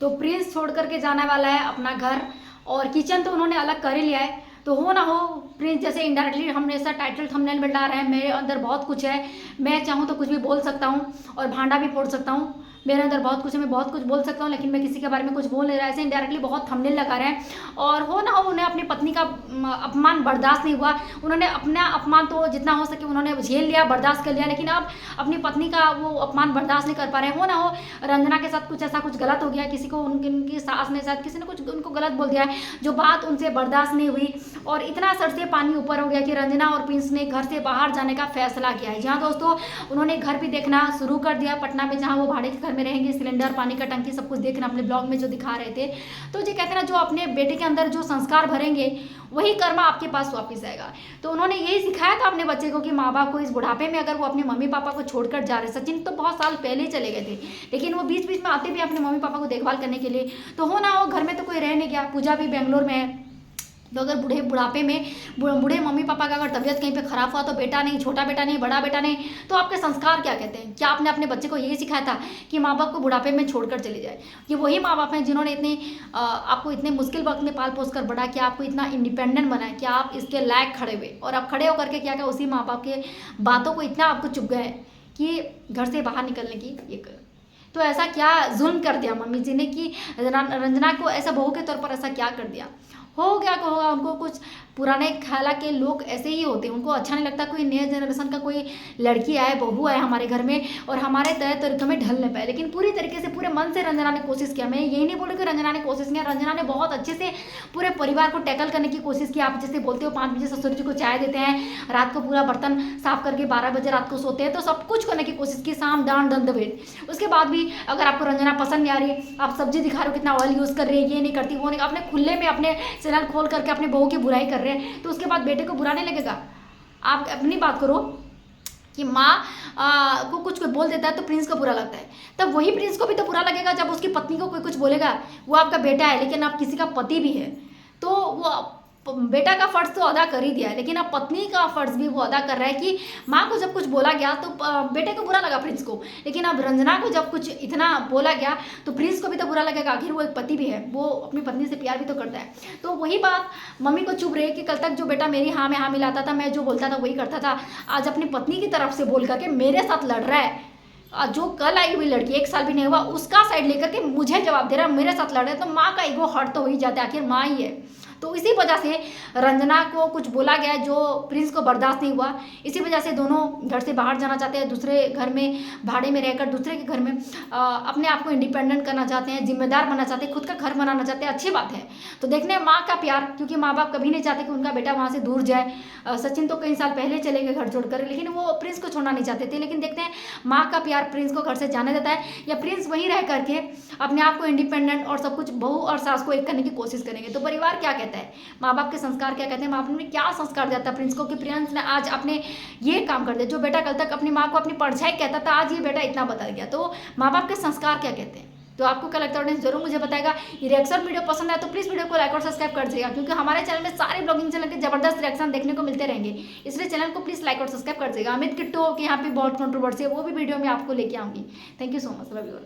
तो प्रिंस छोड़ करके जाने वाला है अपना घर, और किचन तो उन्होंने अलग कर ही लिया है। तो हो ना हो, प्रिंस जैसे इनडायरेक्टली हमने ऐसा टाइटल थंबनेल में डाल रहे हैं, मेरे अंदर बहुत कुछ है, मैं चाहूँ तो कुछ भी बोल सकता हूँ और भांडा भी फोड़ सकता हूँ, मेरे अंदर बहुत कुछ है, मैं बहुत कुछ बोल सकता हूँ, लेकिन मैं किसी के बारे में कुछ बोल नहीं रहा। ऐसे इनडायरेक्टली बहुत थंबनेल लगा रहे हैं। और हो ना हो, उन्हें अपनी पत्नी का अपमान बर्दाश्त नहीं हुआ। उन्होंने अपना अपमान तो जितना हो सके उन्होंने झेल लिया, बर्दाश्त कर लिया, लेकिन अब अपनी पत्नी का वो अपमान बर्दाश्त नहीं कर पा रहे। हो ना हो, रंजना के साथ कुछ ऐसा कुछ गलत हो गया, किसी को उनकी सास ने शायद किसी ने कुछ उनको गलत बोल दिया है, जो बात उनसे बर्दाश्त नहीं हुई, और इतना सर से पानी ऊपर हो गया कि रंजना और प्रिंस ने घर से बाहर जाने का फैसला किया है। जहाँ दोस्तों उन्होंने घर भी देखना शुरू कर दिया पटना में, जहाँ वो भाड़े के घर में रहेंगे, सिलेंडर, पानी का टंकी, सब कुछ देखना, अपने ब्लॉग में जो दिखा रहे थे। तो ये कहते हैं ना, जो अपने बेटे के अंदर जो संस्कार भरेंगे वही कर्म आपके पास वापस आएगा। तो उन्होंने यही सिखाया था अपने बच्चे को कि माँ बाप को इस बुढ़ापे में अगर वो अपने मम्मी पापा को छोड़कर जा रहे, सचिन तो बहुत साल पहले ही चले गए थे, लेकिन वो बीच बीच में आते भी अपने मम्मी पापा को देखभाल करने के लिए। तो हो ना हो, घर में तो कोई रह नहीं गया, पूजा भी बेंगलोर में है। तो अगर बुढ़ापे में बूढ़े मम्मी पापा का अगर तबीयत कहीं पे खराब हुआ, तो बेटा नहीं, छोटा बेटा नहीं, बड़ा बेटा नहीं, तो आपके संस्कार क्या कहते हैं? क्या आपने अपने बच्चे को यही सिखाया था कि माँ बाप को बुढ़ापे में छोड़कर चले जाए? ये वही माँ बाप हैं जिन्होंने आपको इतने मुश्किल वक्त में पाल पोस कर बड़ा किया, आपको इतना इंडिपेंडेंट बनाया कि आप इसके लायक खड़े हुए, और अब खड़े होकर के क्या उसी माँ बाप के बातों को इतना आपको चुभ गए कि घर से बाहर निकलने की ये कर। तो ऐसा क्या जुल्म कर दिया मम्मी जी ने कि रंजना को ऐसा बहू के तौर पर ऐसा क्या कर दिया? हो क्या होगा, उनको कुछ पुराने ख्याल के लोग ऐसे ही होते हैं, उनको अच्छा नहीं लगता कोई नए जनरेशन का कोई लड़की आए, बहू आए हमारे घर में और हमारे तय तरीके में ढल नहीं पाए। लेकिन पूरी तरीके से पूरे मन से रंजना ने कोशिश किया। मैं यही नहीं बोल रही कि रंजना ने कोशिश किया, रंजना ने बहुत अच्छे से पूरे परिवार को टैकल करने की कोशिश की। आप जैसे बोलते हो 5 बजे ससुर जी को चाय देते हैं, रात को पूरा बर्तन साफ करके 12 बजे रात को सोते हैं, तो सब कुछ करने की कोशिश की, साम डांड दंड भेद। उसके बाद भी अगर आपको रंजना पसंद नहीं आ रही, आप सब्जी दिखा रहे हो कितना ऑयल यूज़ कर रही है, ये नहीं करती, वो नहीं, अपने खुले में अपने चैनल खोल करके अपने बहू की बुराई कर रहे हैं, तो उसके बाद बेटे को बुरा नहीं लगेगा? आप अपनी बात करो कि माँ को कुछ कोई बोल देता है तो प्रिंस को बुरा लगता है, तब वही प्रिंस को भी तो बुरा लगेगा जब उसकी पत्नी को कोई कुछ बोलेगा। वो आपका बेटा है, लेकिन आप किसी का पति भी है, तो वो बेटा का फर्ज तो अदा कर ही दिया है, लेकिन अब पत्नी का फर्ज भी वो अदा कर रहा है कि माँ को जब कुछ बोला गया तो बेटे को बुरा लगा प्रिंस को, लेकिन अब रंजना को जब कुछ इतना बोला गया तो प्रिंस को भी तो बुरा लगेगा। आखिर वो एक पति भी है, वो अपनी पत्नी से प्यार भी तो करता है। तो वही बात मम्मी को चुभ रही कि कल तक जो बेटा मेरी हाँ में हाँ मिलाता था, मैं जो बोलता था वही करता था, आज अपनी पत्नी की तरफ से बोल करके मेरे साथ लड़ रहा है। जो कल आई हुई लड़की 1 साल भी नहीं हुआ, उसका साइड लेकर के मुझे जवाब दे रहा है, मेरे साथ लड़ रहे हैं, तो माँ का ईगो हर्ट तो हो ही जाता है, आखिर माँ ही है। तो इसी वजह से रंजना को कुछ बोला गया जो प्रिंस को बर्दाश्त नहीं हुआ। इसी वजह से दोनों घर से बाहर जाना चाहते हैं, दूसरे घर में भाड़े में रहकर दूसरे के घर में अपने आप को इंडिपेंडेंट करना चाहते हैं, जिम्मेदार बनना चाहते हैं, खुद का घर बनाना चाहते हैं। अच्छी बात है। तो देखने माँ का प्यार, क्योंकि माँ बाप कभी नहीं चाहते कि उनका बेटा वहाँ से दूर जाए। सचिन तो कई साल पहले चले गए घर छोड़कर, लेकिन वो प्रिंस को छोड़ना नहीं चाहते थे। लेकिन देखते हैं माँ का प्यार प्रिंस को घर से जाने देता है, या प्रिंस वहीं रह करके अपने आप को इंडिपेंडेंट और सब कुछ बहू और सास को एक करने की कोशिश करेंगे। तो परिवार क्या कहता है, माँ बाप के संस्कार क्या कहते हैं, माँ बाप ने क्या संस्कार दिया था प्रिंस को कि प्रिंस ने आज अपने ये काम कर दिया। जो बेटा कल तक अपनी माँ को अपनी परछाई कहता था, आज ये बेटा इतना बदल गया। तो माँ बाप के संस्कार क्या कहते हैं? तो आपको क्या लगता है ऑडियंस, जरूर मुझे बताएगा। ये रिएक्शन वीडियो पसंद है तो प्लीज़ वीडियो को लाइक और सब्सक्राइब कर दीजिएगा, क्योंकि हमारे चैनल में सारे ब्लॉगिंग चैनल के जबरदस्त रिएक्शन देखने को मिलते रहेंगे, इसलिए चैनल को प्लीज़ लाइक और सब्सक्राइब कर दीजिएगा। अमित किट्टू की यहाँ पे बहुत कंट्रोवर्सी है, वो भी वीडियो में आपको लेके आऊँगी। Thank you so much love you.